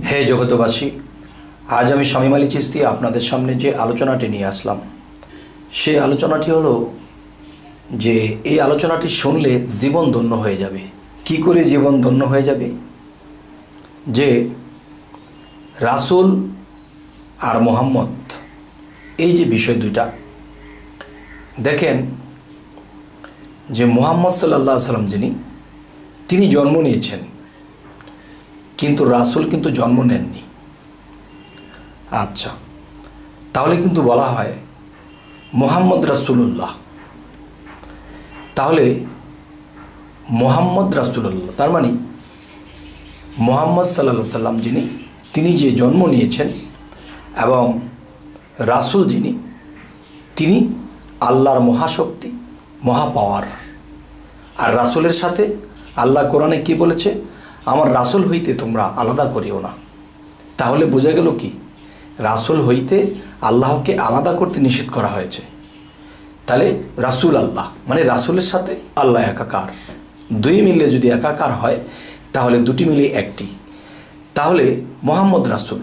হে জগতবাসী, আজ আমি শামীম আলী চিশতি আপনাদের সামনে যে আলোচনাটি নিয়ে আসলাম সেই আলোচনাটি হলো যে এই আলোচনাটি শুনলে জীবন ধন্য হয়ে যাবে। কি করে জীবন ধন্য হয়ে যাবে? যে রাসূল আর মুহাম্মদ এই যে বিষয় দুইটা দেখেন, যে মুহাম্মদ সাল্লাল্লাহু আলাইহি সাল্লাম তিনি জন্ম নিয়েছেন, কিন্তু রাসূল কিন্তু জন্ম নেননি। আচ্ছা, তাহলে কিন্তু বলা হয় মুহাম্মদ রাসূলুল্লাহ। তাহলে মুহাম্মদ রাসূলুল্লাহ তার মানে মুহাম্মদ সাল্লাল্লাহু আলাইহি সাল্লাম তিনি যে জন্ম নিয়েছেন এবং রাসূল তিনি আল্লাহর মহাশক্তি, মহাপাওয়ার। আর রাসূলের সাথে আল্লাহ কোরআনে কি বলেছে? আমার রাসূল হইতে তোমরা আলাদা করিও না। তাহলে বোঝা গেল কি, রাসূল হইতে আল্লাহকে আলাদা করতে নিষেধ করা হয়েছে। তাহলে রাসূল আল্লাহ মানে রাসূলের সাথে আল্লাহ একাকার। দুই মিলে যদি একাকার হয় তাহলে দুটি মিলে একটি। তাহলে মুহাম্মদ রাসূল।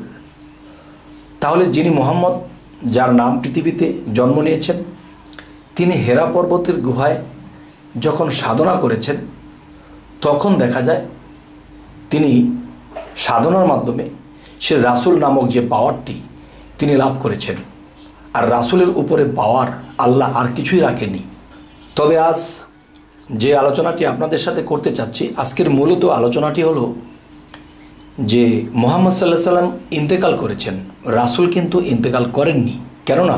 তাহলে যিনি মুহাম্মদ, যার নাম পৃথিবীতে জন্ম নিয়েছেন, তিনি হেরা পর্বতের গুহায় যখন সাধনা করেছেন তখন দেখা যায় তিনি সাধনার মাধ্যমে সে রাসূল নামক যে পাওয়ারটি তিনি লাভ করেছেন। আর রাসূলের উপরে পাওয়ার আল্লাহ আর কিছুই রাখেনি। তবে আজ যে আলোচনাটি আপনাদের সাথে করতে চাচ্ছি, আজকের মূলত আলোচনাটি হলো যে মুহাম্মদ সাল্লাল্লাহু আলাইহি সাল্লাম ইন্তেকাল করেছেন, রাসূল কিন্তু ইন্তেকাল করেননি। কেননা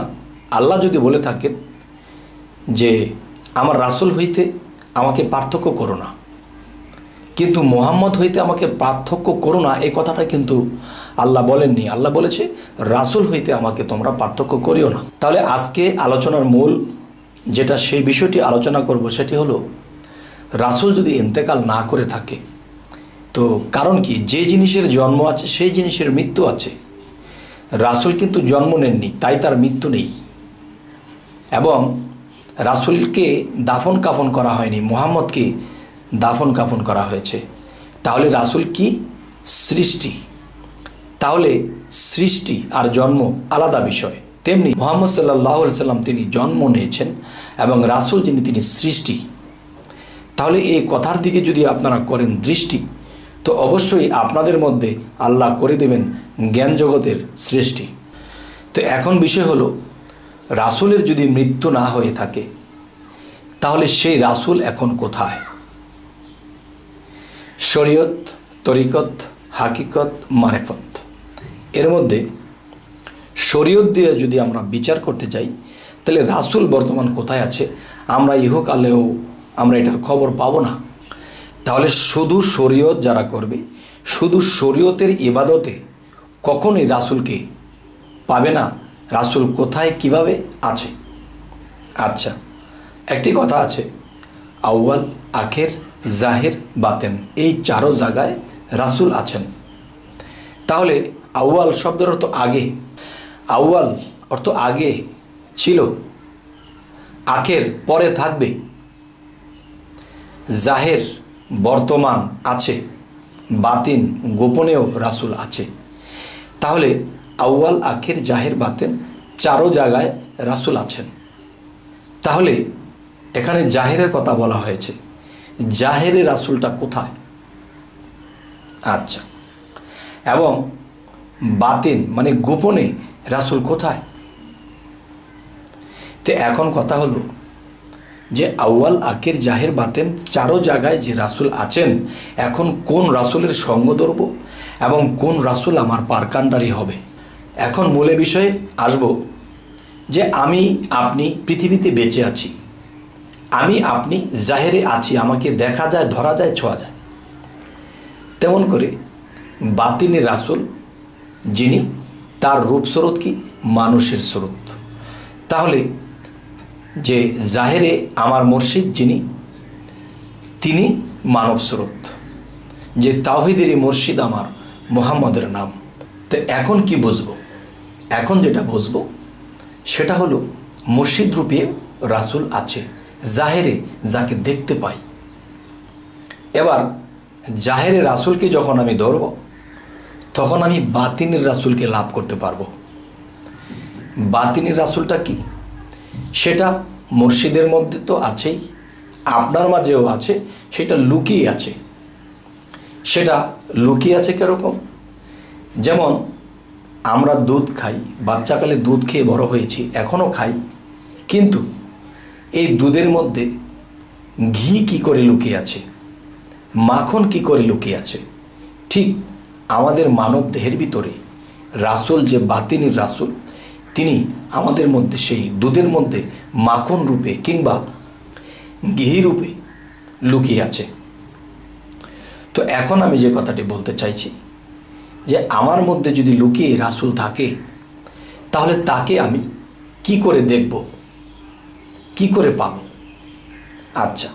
আল্লাহ যদি বলে থাকেন যে আমার রাসূল হইতে আমাকে পার্থক্য করো না, কিন্তু মুহাম্মদ হইতে আমাকে পার্থক্য করো না, এই কথাটা কিন্তু আল্লাহ বলেননি। আল্লাহ বলেছে রাসূল হইতে আমাকে তোমরা পার্থক্য করিও না। তাহলে আজকে আলোচনার মূল যেটা সেই বিষয়টি আলোচনা করব সেটি হলো রাসূল যদি ইন্তেকাল না করে থাকে তো কারণ কি? যে জিনিসের জন্ম আছে সেই জিনিসের মৃত্যু আছে। রাসূল কিন্তু জন্ম নেননি, তাই তার মৃত্যু নেই। এবং রাসূলকে দাফন কাফন করা হয়নি, মুহাম্মদকে দাফন কাফন করা হয়েছে। তাহলে রাসূল কি? সৃষ্টি। তাহলে সৃষ্টি আর জন্ম আলাদা বিষয়। তেমনি মুহাম্মদ সাল্লাল্লাহু আলাইহি সাল্লাম তিনি জন্ম নিয়েছেন এবং রাসূল তিনি সৃষ্টি। তাহলে এই কথার দিকে যদি আপনারা করেন দৃষ্টি, তো অবশ্যই আপনাদের মধ্যে আল্লাহ করে দেবেন জ্ঞান জগতের সৃষ্টি। তো এখন বিষয় হলো, রাসূলের যদি মৃত্যু না হয়ে থাকে তাহলে সেই রাসূল এখন কোথায়? শরীয়ত, তরিকত, হাকিকত, মারেফত, এর মধ্যে শরীয়ত দিয়ে যদি আমরা বিচার করতে যাই তাহলে রাসূল বর্তমান কোথায় আছে আমরা ইহকালেও আমরা এটার খবর পাবো না। তাহলে শুধু শরীয়ত যারা করবে, শুধু শরীয়তের ইবাদতে কখনোই রাসূলকে পাবে না। রাসূল কোথায় কিভাবে আছে? আচ্ছা, একটি কথা আছে, আউয়াল, আখের, জাহের, বাতেন, এই চারো জায়গায় রাসূল আছেন। তাহলে আউয়াল শব্দের অর্থ আগে, আউয়াল অর্থ আগে ছিল, আখের পরে থাকবে, জাহের বর্তমান আছে, বাতিন গোপনেও রাসূল আছে। তাহলে আউয়াল, আখের, জাহের, বাতেন চারো জায়গায় রাসূল আছেন। তাহলে এখানে জাহেরের কথা বলা হয়েছে, জাহেরে রাসূলটা কোথায়? আচ্ছা, এবং বাতিন মানে গোপনে রাসূল কোথায়? তো এখন কথা হলো যে আউয়াল, আখের, জাহের, বাতেন চারো জায়গায় যে রাসূল আছেন, এখন কোন রাসূলের সঙ্গ ধরব এবং কোন রাসূল আমার পারকান্ডারি হবে? এখন মূলে বিষয়ে আসব যে আমি আপনি পৃথিবীতে বেঁচে আছি, আমি আপনি জাহেরে আছি, আমাকে দেখা যায়, ধরা যায়, ছোঁয়া যায়। তেমন করে বাতিনি রাসূল তার রূপ স্বরূপ কি? মানুষের স্বরূপ। তাহলে যে জাহেরে আমার মুর্শিদ তিনি মানব স্রোত, যে তাওহীদেরই মুর্শিদ আমার মুহাম্মদের নাম। তো এখন কি বুঝবো? এখন যেটা বুঝবো সেটা হলো মুর্শিদ রূপে রাসূল আছে, জাহেরে যাকে দেখতে পাই। এবার জাহেরে রাসূলকে যখন আমি ধরব তখন আমি বাতিনের রাসূলকে লাভ করতে পারবো। বাতিনের রাসূলটা কি? সেটা মুর্শিদের মধ্যে তো আছেই, আপনার মাঝেও আছে, সেটা লুকিয়ে আছে। সেটা লুকিয়ে আছে কীরকম? যেমন আমরা দুধ খাই, বাচ্চাকালে দুধ খেয়ে বড় হয়েছি, এখনও খাই, কিন্তু এই দুধের মধ্যে ঘি কি করে লুকিয়ে আছে, মাখন কি করে লুকিয়ে আছে, ঠিক আমাদের মানব দেহের ভিতরে রাসূল যে বাতিনির রাসূল, তিনি আমাদের মধ্যে সেই দুধের মধ্যে মাখন রূপে কিংবা ঘি রূপে লুকিয়ে আছে। তো এখন আমি যে কথাটি বলতে চাইছি যে আমার মধ্যে যদি লুকিয়ে রাসূল থাকে, তাহলে তাকে আমি কি করে দেখব, কি করে পাব? আচ্ছা,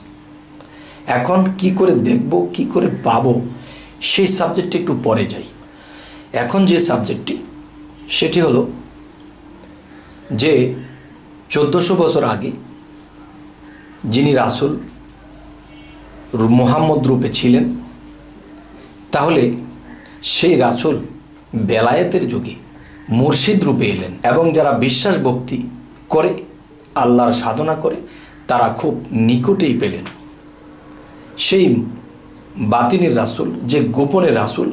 এখন কি করে দেখব, কি করে পাব, সেই সাবজেক্টে একটু পরে যাই। এখন যে সাবজেক্টটি, সেটি হলো যে 1400 বছর আগে যিনি রাসূল মুহাম্মদ রূপে ছিলেন, তাহলে সেই রাসূল বেলায়েতের যুগে মুর্শিদ রূপে এলেন এবং যারা বিশ্বাস ভক্তি করে, আল্লাহর সাধনা করে, তারা খুব নিকটেই পেলেন। সেই বাতিনের রাসূল, যে গোপনের রাসূল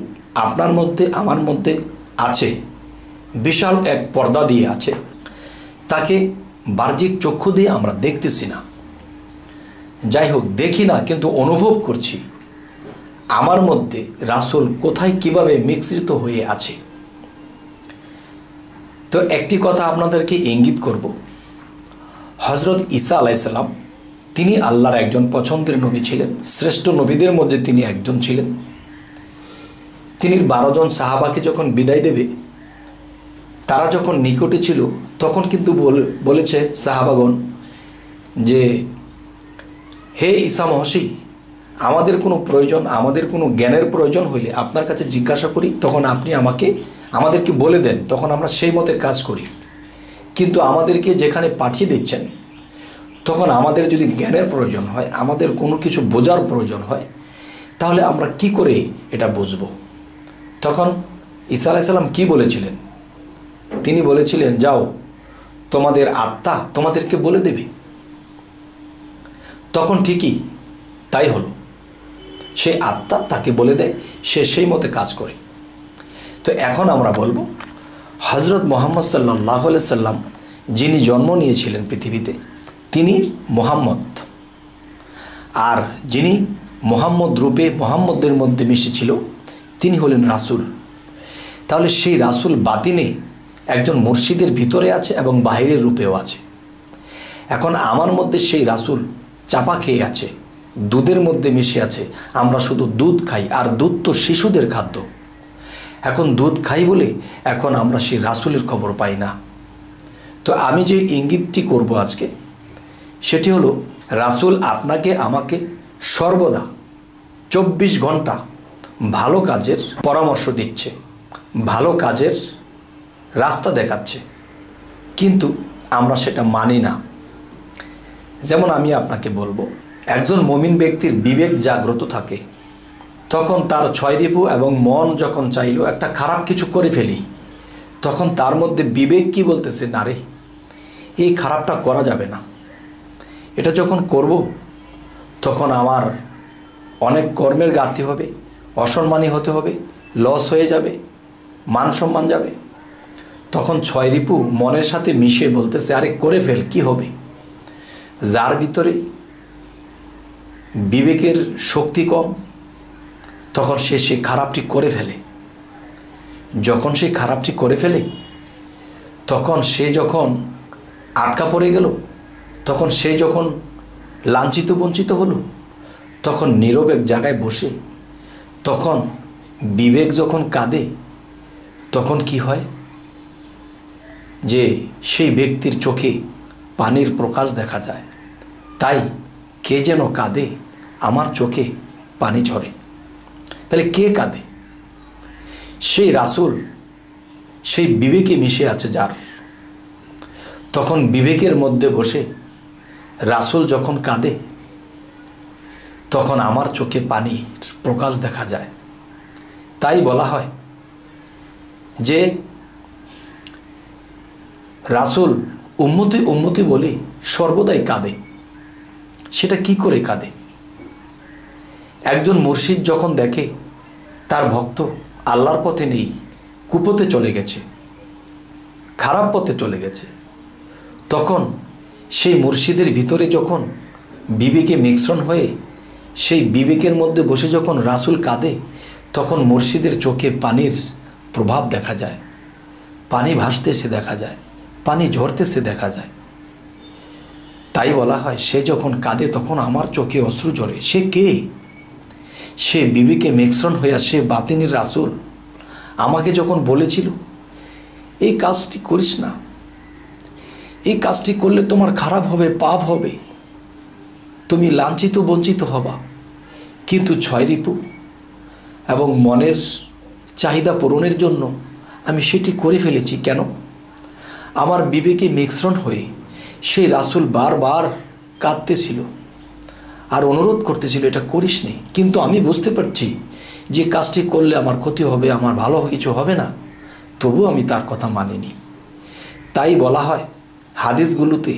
আপনার মধ্যে আমার মধ্যে আছে, বিশাল এক পর্দা দিয়ে আছে, তাকে বাহ্যিক চক্ষু দিয়ে আমরা দেখতেছি না। যাই হোক, দেখি না, কিন্তু অনুভব করছি আমার মধ্যে রাসূল কোথায় কিভাবে মিশ্রিত হয়ে আছে। তো একটি কথা আপনাদেরকে ইঙ্গিত করব, হযরত ঈসা আলাইহিস সালাম তিনি আল্লাহর একজন পছন্দের নবী ছিলেন, শ্রেষ্ঠ নবীদের মধ্যে তিনি একজন ছিলেন। তিনি 12 জন সাহাবাকে যখন বিদায় দেবে, তারা যখন নিকটে ছিল, তখন কিন্তু বলেছে সাহাবাগণ যে, হে ঈসা মহসী, আমাদের কোনো প্রয়োজন, আমাদের কোনো জ্ঞানের প্রয়োজন হইলে আপনার কাছে জিজ্ঞাসা করি, তখন আপনি আমাদেরকে বলে দেন, তখন আমরা সেই মতে কাজ করি। কিন্তু আমাদেরকে যেখানে পাঠিয়ে দিচ্ছেন, তখন আমাদের যদি জ্ঞানের প্রয়োজন হয়, আমাদের কোনো কিছু বোঝার প্রয়োজন হয়, তাহলে আমরা কি করে এটা বুঝব? তখন ঈসা আলাইহিস সালাম কি বলেছিলেন? তিনি বলেছিলেন, যাও, তোমাদের আত্মা তোমাদেরকে বলে দেবে। তখন ঠিকই তাই হলো, সেই আত্মা তাকে বলে দেয়, সে সেই মতে কাজ করে। তো এখন আমরা বলবো, হযরত মুহাম্মদ সাল্লাল্লাহু আলাইহি সাল্লাম যিনি জন্ম নিয়েছিলেন পৃথিবীতে, তিনি মুহাম্মদ, আর যিনি মুহাম্মদ রূপে মুহাম্মদের মধ্যে মিশেছিল, তিনি হলেন রাসূল। তাহলে সেই রাসূল বাতিনে একজন মুর্শিদের ভিতরে আছে এবং বাহিরের রূপেও আছে। এখন আমার মধ্যে সেই রাসূল চাপা খেয়ে আছে, দুধের মধ্যে মিশে আছে। আমরা শুধু দুধ খাই, আর দুধ তো শিশুদের খাদ্য। এখন দুধ খাই বলে এখন আমরা সেই রাসূলের খবর পাই না। তো আমি যে ইঙ্গিতটি করব আজকে, সেটি হলো, রাসূল আপনাকে আমাকে সর্বদা 24 ঘন্টা ভালো কাজের পরামর্শ দিচ্ছে, ভালো কাজের রাস্তা দেখাচ্ছে, কিন্তু আমরা সেটা মানি না। যেমন আমি আপনাকে বলবো, একজন মুমিন ব্যক্তির বিবেক জাগ্রত থাকে, তখন তার 6 রিপু এবং মন যখন চাইলো একটা খারাপ কিছু করে ফেলি, তখন তার মধ্যে বিবেক কি বলতেছে, না রে, এই খারাপটা করা যাবে না, এটা যখন করব তখন আমার অনেক কর্মের ঘাটতি হবে, অসম্মানী হতে হবে, লস হয়ে যাবে, মান সম্মান যাবে। তখন 6 রিপু মনের সাথে মিশে বলতেছে, আরে করে ফেল, কি হবে? যার ভিতরে বিবেকের শক্তি কম, তখন সে খারাপটি করে ফেলে। যখন সে খারাপটি করে ফেলে, তখন সে যখন আটকা পড়ে গেল, তখন সে যখন লাঞ্ছিত বঞ্চিত হলো, তখন নীরব এক জায়গায় বসে, তখন বিবেক যখন কাঁদে, তখন কি হয়, যে সেই ব্যক্তির চোখে পানির প্রকাশ দেখা যায়। তাই কে যেন কাঁদে, আমার চোখে পানি ঝরে। তাহলে কে কাঁদে? সেই রাসূল, সেই বিবেকে মিশে আছে যার, তখন বিবেকের মধ্যে বসে রাসূল যখন কাঁদে, তখন আমার চোখে পানির প্রকাশ দেখা যায়। তাই বলা হয়, যে রাসূল উম্মতি উম্মতি বলে সর্বদাই কাঁদে। সেটা কি করে কাঁদে? একজন মুর্শিদ যখন দেখে তার ভক্ত আল্লাহর পথে নেই, কুপথে চলে গেছে, খারাপ পথে চলে গেছে, তখন সেই মুর্শিদের ভিতরে যখন বিবেকে মিশ্রণ হয়ে সেই বিবেকের মধ্যে বসে যখন রাসূল কাঁদে, তখন মুর্শিদের চোখে পানির প্রভাব দেখা যায়, পানি ভাসতেছে দেখা যায়, পানি ঝরতেছে দেখা যায়। তাই বলা হয় সে যখন কাঁদে তখন আমার চোখে অশ্রু ঝরে। সে কে? সে বিবেকে মিশ্রণ হইয়া সে বাতিনের রাসূল আমাকে যখন বলেছিল এই কাজটি করিস না, এই কাজটি করলে তোমার খারাপ হবে, পাপ হবে, তুমি লাঞ্ছিত বঞ্চিত হবা, কিন্তু ছয় রিপু এবং মনের চাহিদা পূরণের জন্য আমি সেটি করে ফেলেছি। কেন? আমার বিবেকে মিশ্রণ হয়ে সেই রাসূল বারবার কাঁদতেছিল আর অনুরোধ করতেছিল এটা করিস নি, কিন্তু আমি বুঝতে পারছি যে কাজটি করলে আমার ক্ষতি হবে, আমার ভালো কিছু হবে না, তবু আমি তার কথা মানিনি। তাই বলা হয় হাদিসগুলোতে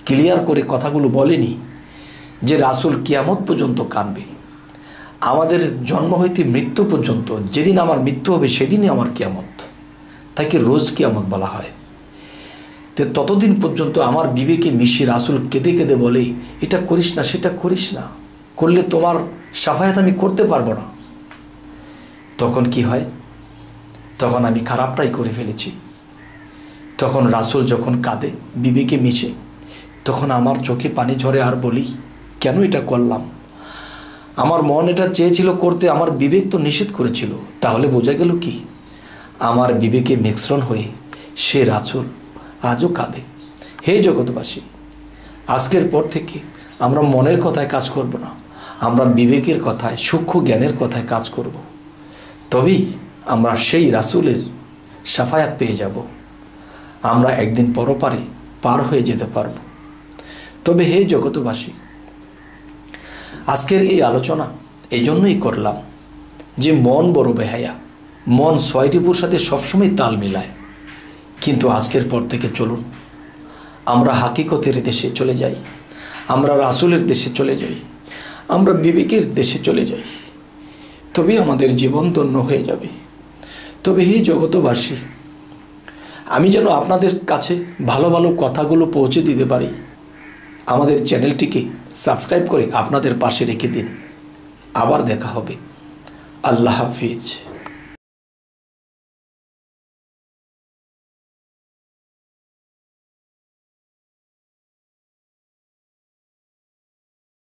ক্লিয়ার করে কথাগুলো বলেনি যে রাসূল কিয়ামত পর্যন্ত কাঁদবে। আমাদের জন্ম হইতে মৃত্যু পর্যন্ত, যেদিন আমার মৃত্যু হবে সেদিনই আমার কিয়ামত, তাকে রোজ কিয়ামত বলা হয়। তো ততদিন পর্যন্ত আমার বিবেকে মিশে রাসূল কেঁদে কেঁদে বলে এটা করিস না, সেটা করিস না, করলে তোমার শাফায়াত আমি করতে পারবো না। তখন কি হয়? তখন আমি খারাপটাই করে ফেলেছি। তখন রাসূল যখন কাঁদে বিবেকে মিশে, তখন আমার চোখে পানি ঝরে আর বলি কেন এটা করলাম? আমার মন এটা চেয়েছিল করতে, আমার বিবেক তো নিষেধ করেছিল। তাহলে বোঝা গেল কি? আমার বিবেকে মিশ্রণ হয়ে সে রাসূল আজও কাঁদে। হে জগৎবাসী, আজকের পর থেকে আমরা মনের কথায় কাজ করব না, আমরা বিবেকের কথায়, সূক্ষ্ম জ্ঞানের কথায় কাজ করব। তবেই আমরা সেই রাসূলের শাফায়াত পেয়ে যাব, আমরা একদিন পরপারে পার হয়ে যেতে পারব। তবে হে জগৎবাসী, আজকের এই আলোচনা এই জন্যই করলাম যে মন বড় বেহায়া, মন ছয় রিপুর সাথে সবসময় তাল মিলায়। কিন্তু আজকের পর থেকে চলুন আমরা হাকিকতের দেশে চলে যাই, আমরা রাসূলের দেশে চলে যাই, আমরা বিবেকের দেশে চলে যাই, তবেই আমাদের জীবন ধন্য হয়ে যাবে। তবে হে জগৎবাসী, আমি যেন আপনাদের কাছে ভালো ভালো কথাগুলো পৌঁছে দিতে পারি, আমাদের চ্যানেলটিকে সাবস্ক্রাইব করে আপনাদের পাশে রেখে দিন। আবার দেখা হবে। আল্লাহ হাফিজ।